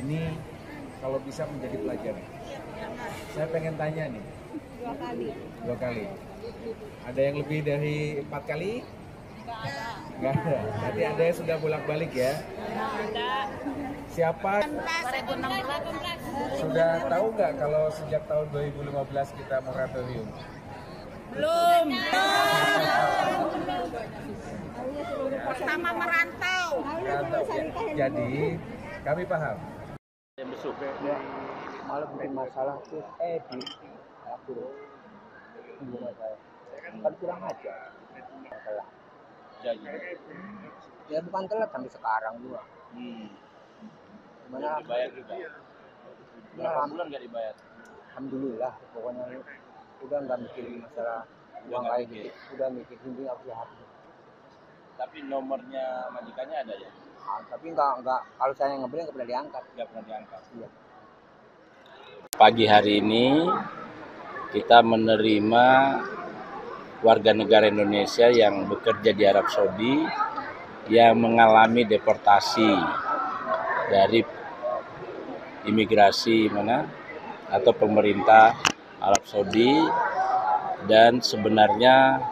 ini kalau bisa menjadi pelajaran. Saya pengen tanya nih. 2 kali. 2 kali. Ada yang lebih dari 4 kali? Nggak ada. Berarti ada yang sudah bolak-balik ya? Ada. Siapa? 2018. Sudah tahu nggak kalau sejak tahun 2015 kita moratorium? Belum. Pertama merantau. Merantau. Jadi kami paham. Yang besuk Ya, malah bikin masalah tuh di aku rumah saya kan kurang aja masalah jadi. ya bukan telat sampai sekarang juga Belum dibayar juga. Berapa bulan nggak dibayar? alhamdulillah pokoknya udah nggak mikirin masalah uang nggak kayak mikir. gitu udah mikir ini aku lihat Tapi nomornya majikannya ada ya? tapi nggak kalau saya ngebeli nggak pernah diangkat. Nggak pernah diangkat. Iya. Pagi hari ini kita menerima warga negara Indonesia yang bekerja di Arab Saudi yang mengalami deportasi dari imigrasi atau pemerintah Arab Saudi, dan sebenarnya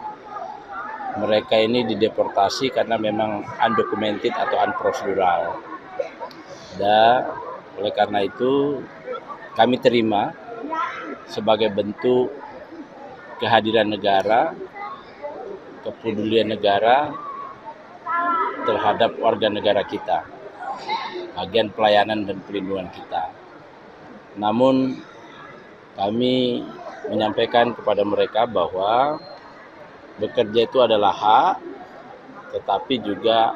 mereka ini dideportasi karena memang undocumented atau unprocedural. Dan oleh karena itu kami terima sebagai bentuk kehadiran negara, kepedulian negara terhadap warga negara kita, bagian pelayanan dan perlindungan kita. Namun kami menyampaikan kepada mereka bahwa bekerja itu adalah hak, tetapi juga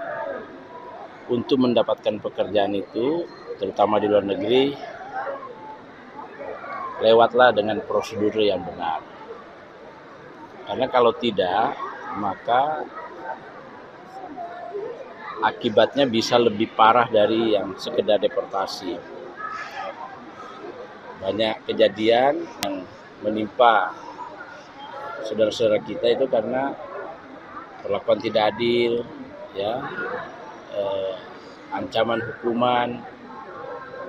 untuk mendapatkan pekerjaan itu, terutama di luar negeri, lewatlah dengan prosedur yang benar. Karena kalau tidak, maka akibatnya bisa lebih parah dari yang sekedar deportasi. Banyak kejadian yang menimpa saudara-saudara kita itu karena perlakuan tidak adil, ya, ancaman hukuman,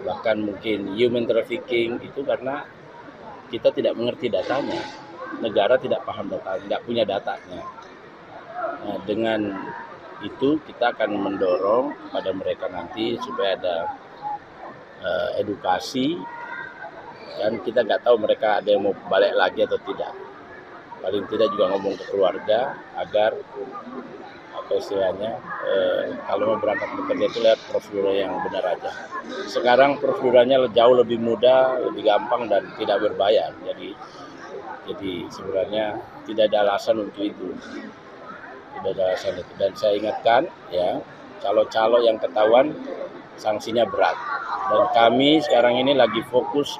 bahkan mungkin human trafficking, itu karena kita tidak mengerti datanya, negara tidak paham datanya, tidak punya datanya. Nah, dengan itu kita akan mendorong kepada mereka nanti supaya ada edukasi, dan kita nggak tahu mereka ada yang mau balik lagi atau tidak. Paling tidak juga ngomong ke keluarga agar apa istilahnya, kalau mau berangkat bekerja itu lihat prosedur yang benar aja. Sekarang prosedurnya jauh lebih mudah, lebih gampang dan tidak berbayar. Jadi sebenarnya tidak ada alasan untuk itu. Tidak ada alasan itu. Dan saya ingatkan ya, calo-calo yang ketahuan sanksinya berat. Dan kami sekarang ini lagi fokus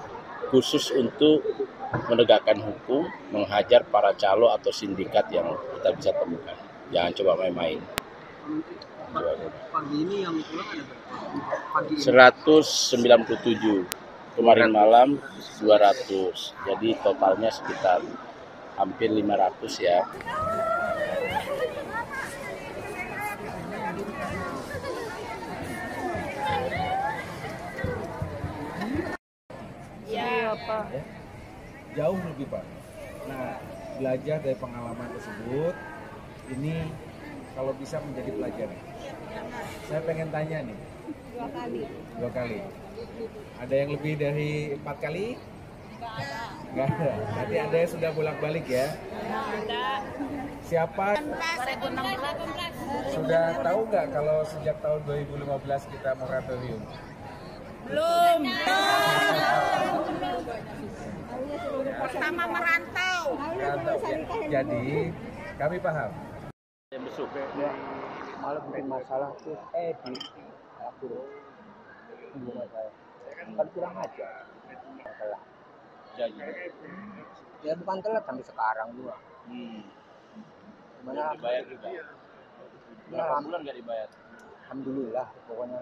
khusus untuk menegakkan hukum, menghajar para calo atau sindikat yang kita bisa temukan. Jangan coba main-main. Pagi ini yang pulang ada berapa? 197. Kemarin malam 200. Jadi totalnya sekitar hampir 500 ya. Ya, Pak. Ya, jauh lebih Pak. Nah, belajar dari pengalaman tersebut, ini kalau bisa menjadi pelajaran. Saya pengen tanya nih. 2 kali. 2 kali. Ada yang lebih dari 4 kali? Nggak ada. Berarti ada yang sudah bolak-balik ya? Ada. Siapa? 2018. Sudah tahu nggak kalau sejak tahun 2015 kita moratorium? Belum. Pertama merantau. Merantau. Jadi kami paham. Yang besuk Ya, malah bikin masalah tuh di aku rumah saya kan kurang aja masalah jadi. ya bukan telat sampai sekarang juga Belum mana dibayar juga. Berapa bulan nggak dibayar? alhamdulillah pokoknya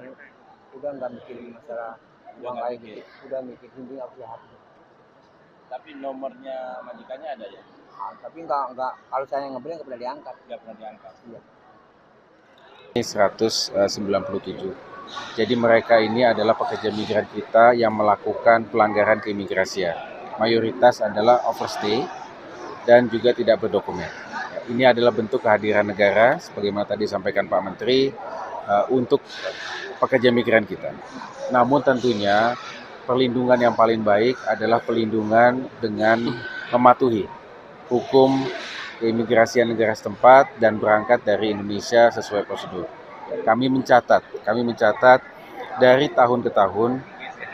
udah nggak mikirin masalah uang nggak kayak mikir. gitu udah mikir ini aku lihat Tapi nomornya majikannya ada ya? tapi nggak kalau saya ngebeli nggak pernah diangkat. Nggak pernah diangkat. Iya. Ini 197. Jadi mereka ini adalah pekerja migran kita yang melakukan pelanggaran keimigrasian. Mayoritas adalah overstay dan juga tidak berdokumen. Ini adalah bentuk kehadiran negara, sebagaimana tadi disampaikan Pak Menteri, untuk pekerja migran kita. Namun tentunya perlindungan yang paling baik adalah perlindungan dengan mematuhi hukum keimigrasian negara setempat dan berangkat dari Indonesia sesuai prosedur. Kami mencatat dari tahun ke tahun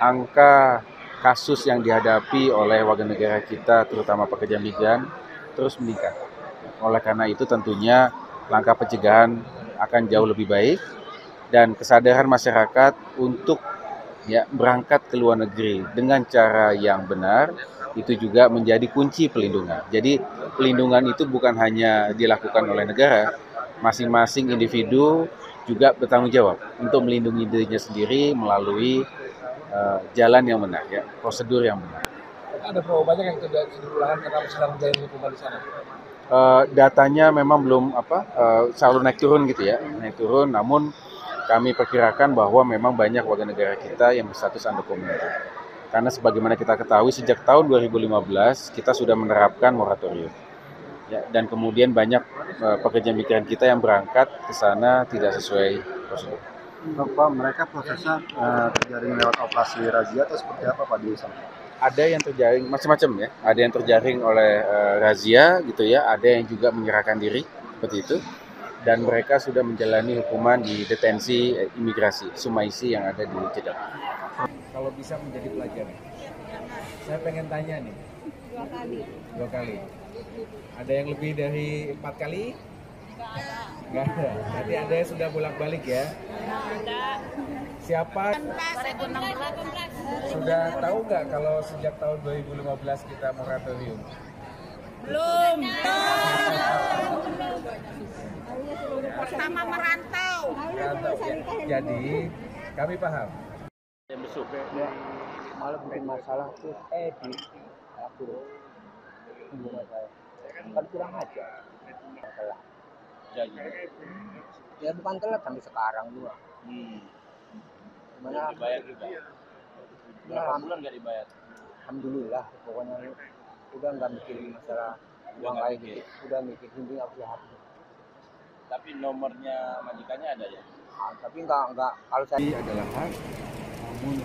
angka kasus yang dihadapi oleh warga negara kita, terutama pekerja migran, terus meningkat. Oleh karena itu tentunya langkah pencegahan akan jauh lebih baik dan kesadaran masyarakat untuk berangkat ke luar negeri dengan cara yang benar itu juga menjadi kunci pelindungan. Jadi pelindungan itu bukan hanya dilakukan oleh negara, masing-masing individu juga bertanggung jawab untuk melindungi dirinya sendiri melalui jalan yang benar, prosedur yang benar. Ada berapa banyak yang tidak dipulangkan karena sedang menjalani hukuman di sana? Datanya memang belum selalu naik turun gitu ya, naik turun. Namun kami perkirakan bahwa memang banyak warga negara kita yang berstatus undocumented. Karena sebagaimana kita ketahui sejak tahun 2015 kita sudah menerapkan moratorium. Dan kemudian banyak pekerja migran kita yang berangkat ke sana tidak sesuai prosedur. Pak, mereka prosesnya terjaring lewat operasi razia atau seperti apa Pak di sana? Ada yang terjaring macam-macam ya, ada yang terjaring oleh razia gitu ya, ada yang juga menyerahkan diri seperti itu, dan mereka sudah menjalani hukuman di detensi imigrasi Sumaisi yang ada di Jeddah. Kalau bisa menjadi pelajaran, saya pengen tanya nih. 2 kali. Ada yang lebih dari 4 kali? Enggak ada. Berarti ada yang sudah bolak-balik ya? Siapa? Sudah tahu nggak kalau sejak tahun 2015 kita moratorium? Belum. Pertama merantau. Jadi kami paham. Yang besuk ya, malah bikin masalah terus di aku hubungan saya kan kurang aja telat ya bukan telat sampai sekarang juga gimana Dibayar juga. Berapa bulan nggak dibayar? alhamdulillah pokoknya udah nggak mikirin masalah uang kayak gitu, udah mikir penting aku sehat. Tapi nomornya majikannya ada ya? Tapi nggak kalau saya Adalah hak, namun